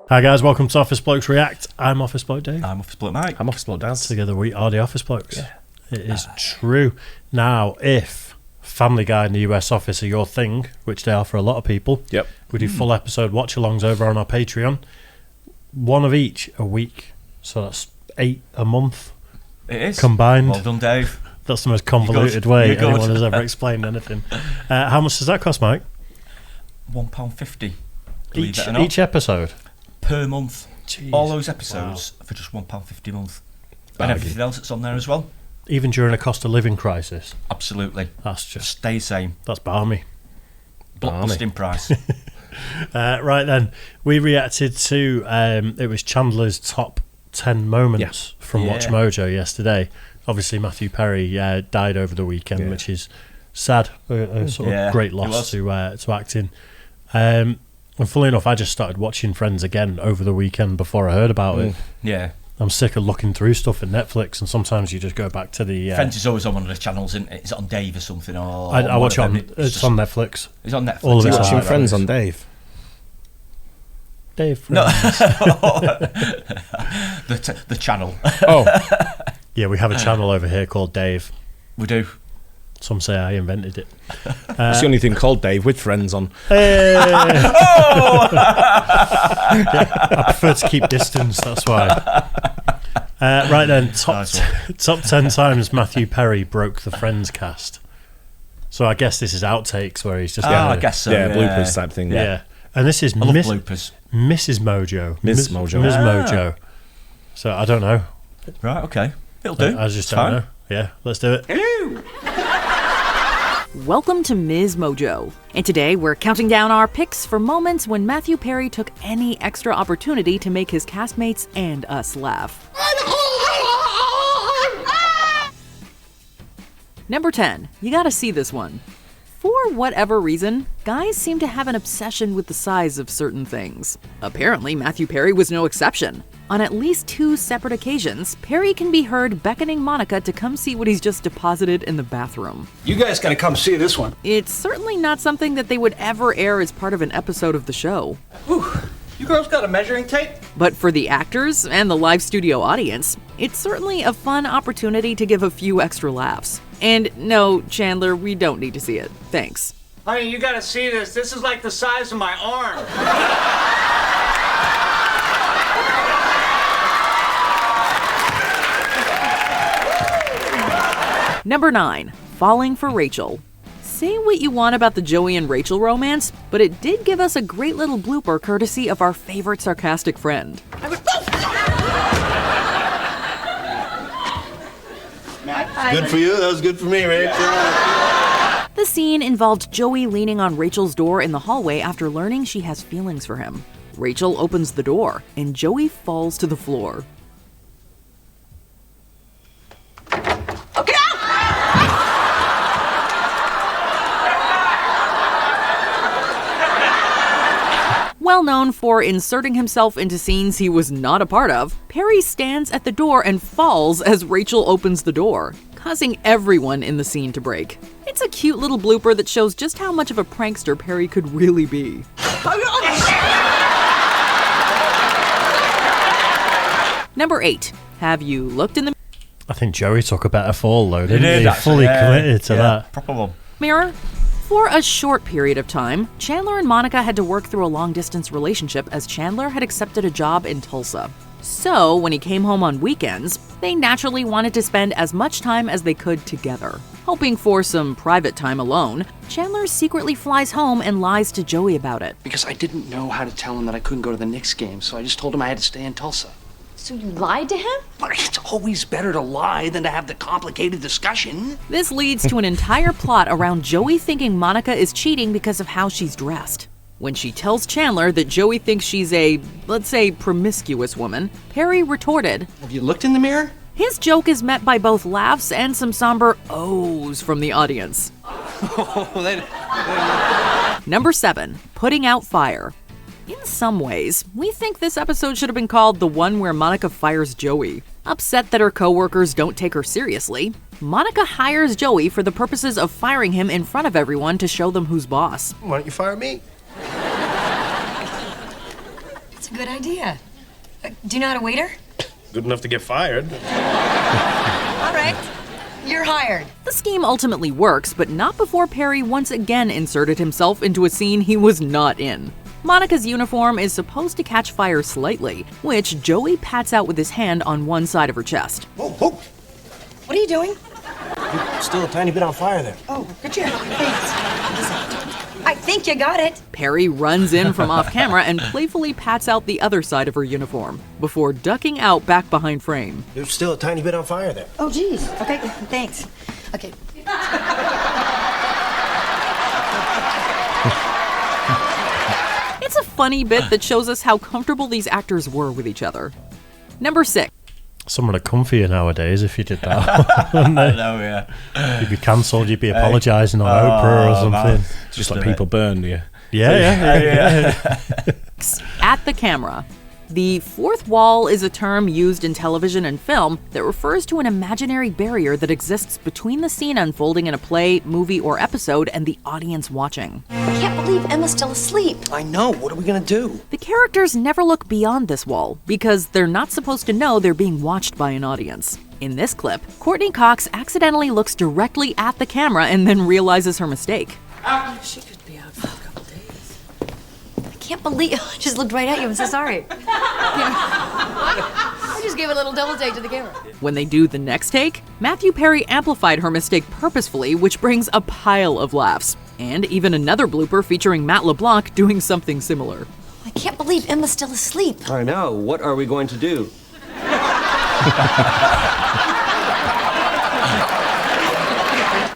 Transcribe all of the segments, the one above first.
Hi guys, welcome to Office Blokes React. I'm Office Bloke Dave. I'm Office Bloke Mike. I'm Office Bloke Dan. Together we are the Office Blokes. Yeah. It is true. Now, if Family Guy and the US Office are your thing, which they are for a lot of people, Yep. we do full episode watch-alongs over on our Patreon. One of each a week, so that's 8 a month. It is. Combined. Well done, Dave. That's the most convoluted way You're good. anyone has ever explained anything. How much does that cost, Mike? £1.50. Believe it or not. Each episode? Per month. Jeez. All those episodes for just £1.50 a month. Bargain. And everything else that's on there as well. Even during a cost of living crisis? Absolutely. That's just... Stay same. That's balmy. Blockbusting price. Right then, we reacted to it was Chandler's top 10 moments from Watch Mojo yesterday. Obviously Matthew Perry died over the weekend, which is sad, a sort of great loss to acting. And funnily enough, I just started watching Friends again over the weekend before I heard about it. Yeah. I'm sick of looking through stuff at Netflix, and sometimes you just go back to the... Friends is always on one of the channels, isn't it? Is it on Dave or something? Or I watch it on... It's on Netflix. It's on Netflix. All of You're it's watching on Friends on Dave. Dave No. Friends. the channel. Oh. Yeah, we have a channel over here called Dave. We do. Some say I invented it. It's the only thing called Dave with Friends on. Yeah, I prefer to keep distance, that's why. Right then, top 10 times Matthew Perry broke the Friends cast. So I guess this is outtakes where he's just I guess so. Yeah, bloopers type thing. yeah. And this is I love bloopers. Mrs. Mojo. Ms. Mojo. Ms. Mojo. So I don't know. Right, okay. It'll do. I just don't know. Yeah, let's do it. Hello. Welcome to Ms. Mojo, and today we're counting down our picks for moments when Matthew Perry took any extra opportunity to make his castmates and us laugh. Number 10, you gotta see this one. For whatever reason, guys seem to have an obsession with the size of certain things. Apparently, Matthew Perry was no exception. On at least 2 separate occasions, Perry can be heard beckoning Monica to come see what he's just deposited in the bathroom. You guys gotta come see this one. It's certainly not something that they would ever air as part of an episode of the show. Whew. You girls got a measuring tape? But for the actors and the live studio audience, it's certainly a fun opportunity to give a few extra laughs. And no, Chandler, we don't need to see it. Thanks. Honey, you gotta see this. This is like the size of my arm. Number 9, falling for Rachel. Say what you want about the Joey and Rachel romance, but it did give us a great little blooper courtesy of our favorite sarcastic friend. Good for you. That was good for me, Rachel. The scene involved Joey leaning on Rachel's door in the hallway after learning she has feelings for him. Rachel opens the door, and Joey falls to the floor. Well known for inserting himself into scenes he was not a part of, Perry stands at the door and falls as Rachel opens the door, causing everyone in the scene to break. It's a cute little blooper that shows just how much of a prankster Perry could really be. Number 8. Have you looked in the I think Joey took a better fall though, didn't he? Actually, Fully committed to that. Proper one. mirror? For a short period of time, Chandler and Monica had to work through a long-distance relationship as Chandler had accepted a job in Tulsa. So, when he came home on weekends, they naturally wanted to spend as much time as they could together. Hoping for some private time alone, Chandler secretly flies home and lies to Joey about it. Because I didn't know how to tell him that I couldn't go to the Knicks game, so I just told him I had to stay in Tulsa. So you lied to him? But it's always better to lie than to have the complicated discussion. This leads to an entire plot around Joey thinking Monica is cheating because of how she's dressed. When she tells Chandler that Joey thinks she's a, let's say, promiscuous woman, Perry retorted, Have you looked in the mirror? His joke is met by both laughs and some somber ohs from the audience. Number 7, putting out fire. In some ways, we think this episode should have been called the one where Monica fires Joey. Upset that her coworkers don't take her seriously, Monica hires Joey for the purposes of firing him in front of everyone to show them who's boss. Why don't you fire me? It's a good idea. Do you know how to waiter? Good enough to get fired. All right. You're hired. The scheme ultimately works, but not before Perry once again inserted himself into a scene he was not in. Monica's uniform is supposed to catch fire slightly, which Joey pats out with his hand on one side of her chest. Whoa, whoa. What are you doing? You're still a tiny bit on fire there. Oh, good job. Thanks. Listen, I think you got it. Perry runs in from off camera and playfully pats out the other side of her uniform, before ducking out back behind frame. You're still a tiny bit on fire there. Oh, geez. Okay, thanks. Okay. It's a funny bit that shows us how comfortable these actors were with each other. Number 6. Someone would come for you nowadays if you did that. I know, yeah. You'd be cancelled, you'd be apologising on Oprah or something. Just like people burn you. Yeah. At the camera. The fourth wall is a term used in television and film that refers to an imaginary barrier that exists between the scene unfolding in a play, movie, or episode and the audience watching. I can't believe Emma's still asleep. I know. What are we going to do? The characters never look beyond this wall because they're not supposed to know they're being watched by an audience. In this clip, Courtney Cox accidentally looks directly at the camera and then realizes her mistake. She could be out for a couple days. I can't believe I just looked right at you. I'm so sorry. I just gave a little double take to the camera. When they do the next take, Matthew Perry amplified her mistake purposefully, which brings a pile of laughs. And even another blooper featuring Matt LeBlanc doing something similar. I can't believe Emma's still asleep. I know. What are we going to do?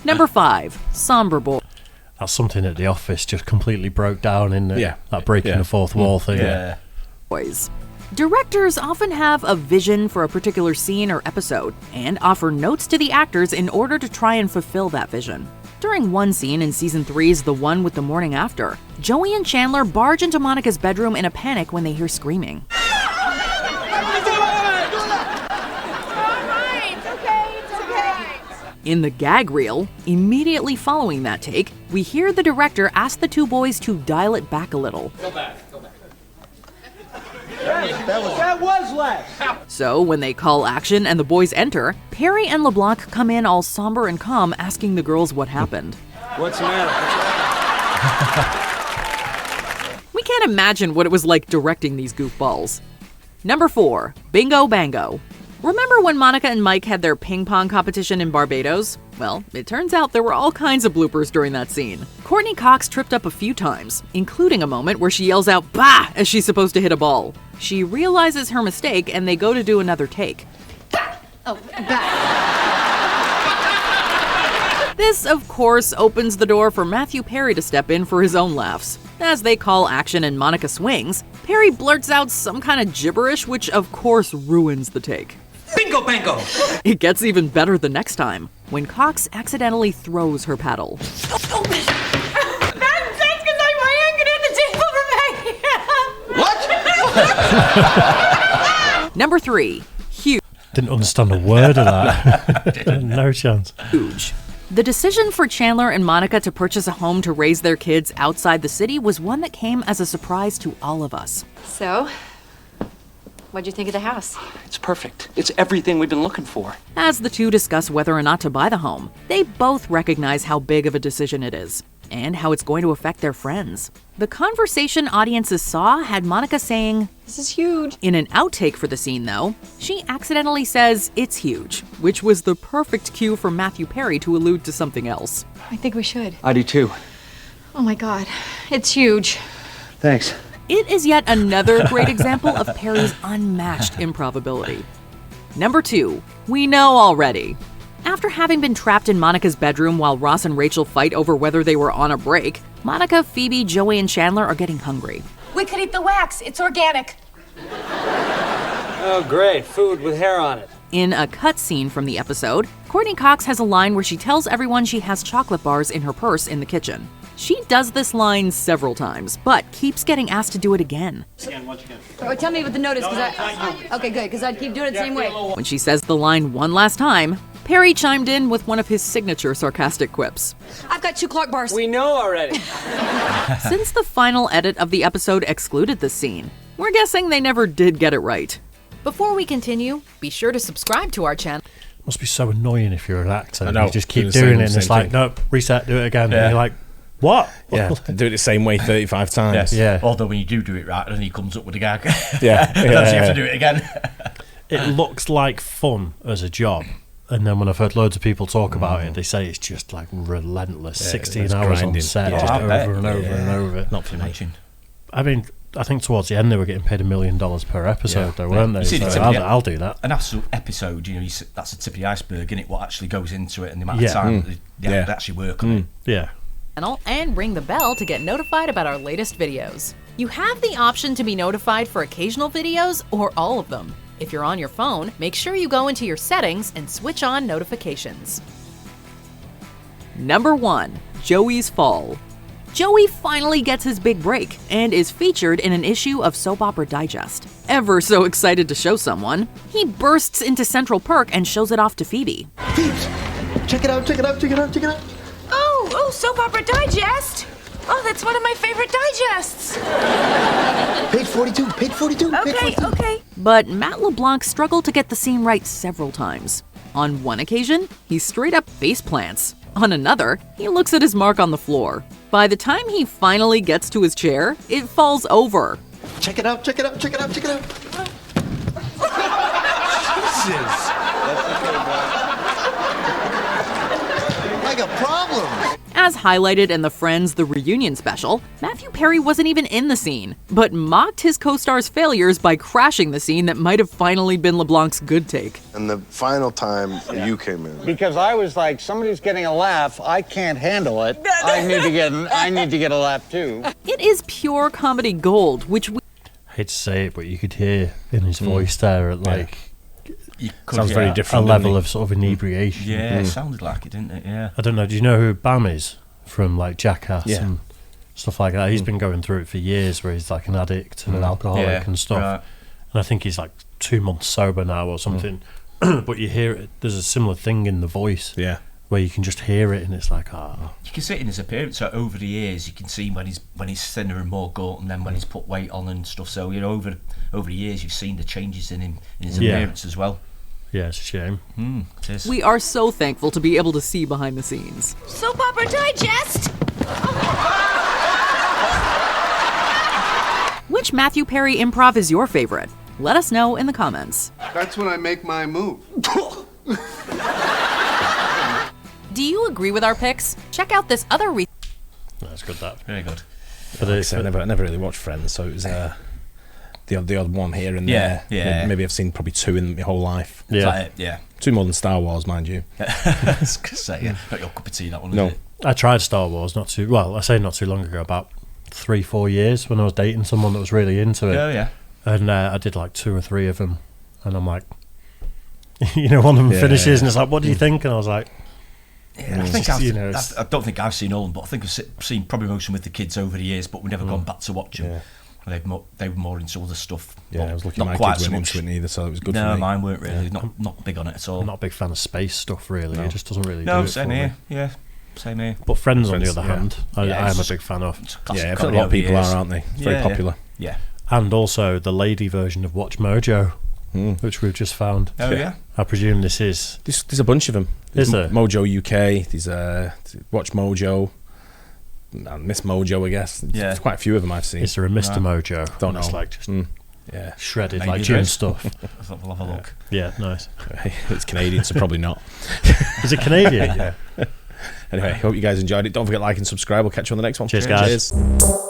Number 5. Somber Boy. That's something at the office just completely broke down in Yeah. that breaking the fourth wall thing. Yeah. Boys. Directors often have a vision for a particular scene or episode and offer notes to the actors in order to try and fulfill that vision. During one scene in season 3's The One with the Morning After, Joey and Chandler barge into Monica's bedroom in a panic when they hear screaming. In the gag reel, immediately following that take, we hear the director ask the two boys to dial it back a little. Go back. That was last. So, when they call action and the boys enter, Perry and LeBlanc come in all somber and calm, asking the girls what happened. What's the matter? We can't imagine what it was like directing these goofballs. Number 4. Bingo Bango. Remember when Monica and Mike had their ping pong competition in Barbados? Well, it turns out there were all kinds of bloopers during that scene. Courtney Cox tripped up a few times, including a moment where she yells out, "Bah!" as she's supposed to hit a ball. She realizes her mistake and they go to do another take. Oh, back. This, of course, opens the door for Matthew Perry to step in for his own laughs. As they call action and Monica swings, Perry blurts out some kind of gibberish, which of course ruins the take. Bingo bango! It gets even better the next time, when Cox accidentally throws her paddle. Number 3. Huge. Didn't understand a word of that. No chance. Huge. The decision for Chandler and Monica to purchase a home to raise their kids outside the city was one that came as a surprise to all of us. So, what'd you think of the house? It's perfect. It's everything we've been looking for. As the two discuss whether or not to buy the home, they both recognize how big of a decision it is, and how it's going to affect their friends. The conversation audiences saw had Monica saying, This is huge. in an outtake for the scene though, she accidentally says it's huge, which was the perfect cue for Matthew Perry to allude to something else. I think we should. I do too. Oh my God, it's huge. Thanks. It is yet another great example of Perry's unmatched improbability. Number 2, we know already. After having been trapped in Monica's bedroom while Ross and Rachel fight over whether they were on a break, Monica, Phoebe, Joey, and Chandler are getting hungry. We could eat the wax. It's organic. Oh, great. Food with hair on it. In a cut scene from the episode, Courtney Cox has a line where she tells everyone she has chocolate bars in her purse in the kitchen. She does this line several times, but keeps getting asked to do it again. Oh, tell me what the note is, okay, good, because I'd keep doing it the same way. When she says the line one last time, Perry chimed in with one of his signature sarcastic quips. I've got 2 Clark bars. We know already. Since the final edit of the episode excluded this scene, We're guessing they never did get it right. Before we continue, be sure to subscribe to our channel. Must be so annoying if you're an actor. I know. You just keep Do the doing same- it and it's same like, thing. nope, reset, do it again. Yeah. And you're like, what? Yeah, do it the same way 35 times. Yes. Yeah. Although when you do it right, then he comes up with a gag. Yeah. Then you have to do it again. It looks like fun as a job. And then when I've heard loads of people talk about it, they say it's just like relentless. Yeah, 16 it's hours grinding. on set, Yeah. just I over bet. and over and over. Not for me. Imagine. I mean, I think towards the end they were getting paid $1 million per episode, Yeah. though, weren't they? You see the So tip of the- I'll do that. An absolute episode, that's the tip of the iceberg, isn't it? What actually goes into it and the amount Yeah. of time they Yeah. actually work on it. Yeah. And ring the bell to get notified about our latest videos. You have the option to be notified for occasional videos or all of them. If you're on your phone, make sure you go into your settings and switch on notifications. Number 1. Joey's Fall. Joey finally gets his big break and is featured in an issue of Soap Opera Digest. Ever so excited to show someone, he bursts into Central Perk and shows it off to Phoebe. Peeps, check it out, check it out, check it out, check it out. Oh, Soap Opera Digest. Oh, that's one of my favorite digests. Page 42, page 42, page 42. Okay. But Matt LeBlanc struggled to get the scene right several times. On one occasion, he straight up face plants. On another, he looks at his mark on the floor. By the time he finally gets to his chair, it falls over. Check it out, check it out, check it out, check it out. Jesus. I got problems. As highlighted in the Friends The Reunion special, Matthew Perry wasn't even in the scene, but mocked his co-star's failures by crashing the scene that might have finally been LeBlanc's good take. And the final time you came in. Because I was like, somebody's getting a laugh. I can't handle it. I need to get a laugh too. It is pure comedy gold, which we I hate to say it, but you could hear in his voice there at like Sounds very different. a level of sort of inebriation. Yeah, it sounded like it, didn't it? Yeah. I don't know. Do you know who Bam is from like Jackass Yeah. and stuff like that? He's been going through it for years, where he's like an addict and an alcoholic Yeah, and stuff. right. And I think he's like 2 months sober now or something. But you hear it. There's a similar thing in the voice. Yeah. Where you can just hear it, and it's like, ah. You can see it in his appearance. So over the years, you can see when he's thinner and more gaunt, and then when he's put weight on and stuff. So over the years, you've seen the changes in him in his appearance as well. Yeah, it's a shame. It is. We are so thankful to be able to see behind the scenes. Soap Opera Digest. Which Matthew Perry improv is your favorite? Let us know in the comments. That's when I make my move. Do you agree with our picks? Check out this other That's good. That Very good. for Like I the said, I never really watched Friends, so it was the odd one here and Yeah, there. yeah. Maybe I've seen probably 2 in my whole life. Is yeah. that it? Yeah. 2 more than Star Wars, mind you. I was gonna say, not your cup of tea, that one. No. Is it? I tried Star Wars not too long ago, about 3-4 years, when I was dating someone that was really into it. Oh yeah. And I did like 2 or 3 of them, and I'm like, one of them finishes, and it's like, what do you think? And I was like, Yeah, I it's think just, I don't think I've seen all of them, but I think I've seen probably most of them with the kids over the years, but we've never gone back to watch them. Yeah. They were more into other stuff. Yeah, but I was lucky not my quite kids so weren't much. into it neither, so it was good No, for me. mine weren't really. Not big on it at all. I'm not a big fan of space stuff, really. No. It just doesn't really do No, it same for here. me. Yeah, same here. But Friends, on the Friends, other yeah. hand, I Yeah, am it's a just- big fan of. It's a classic Yeah, a comedy lot of over the people years. are, aren't they? It's very popular. Yeah. And also the lady version of Watch Mojo, which we've just found. Oh yeah. I presume this is. There's a bunch of them. Is there? Mojo UK, there's Watch Mojo, and Miss Mojo, I guess. Yeah. There's quite a few of them I've seen. Is there a Mr. Mojo? Don't It's know. like just Yeah. shredded, Maybe like there June is. stuff. I thought we'll have a look. Yeah, nice. It's Canadian, so probably not. Is it Canadian? Anyway, hope you guys enjoyed it. Don't forget to like and subscribe. We'll catch you on the next one. Cheers, guys. Cheers.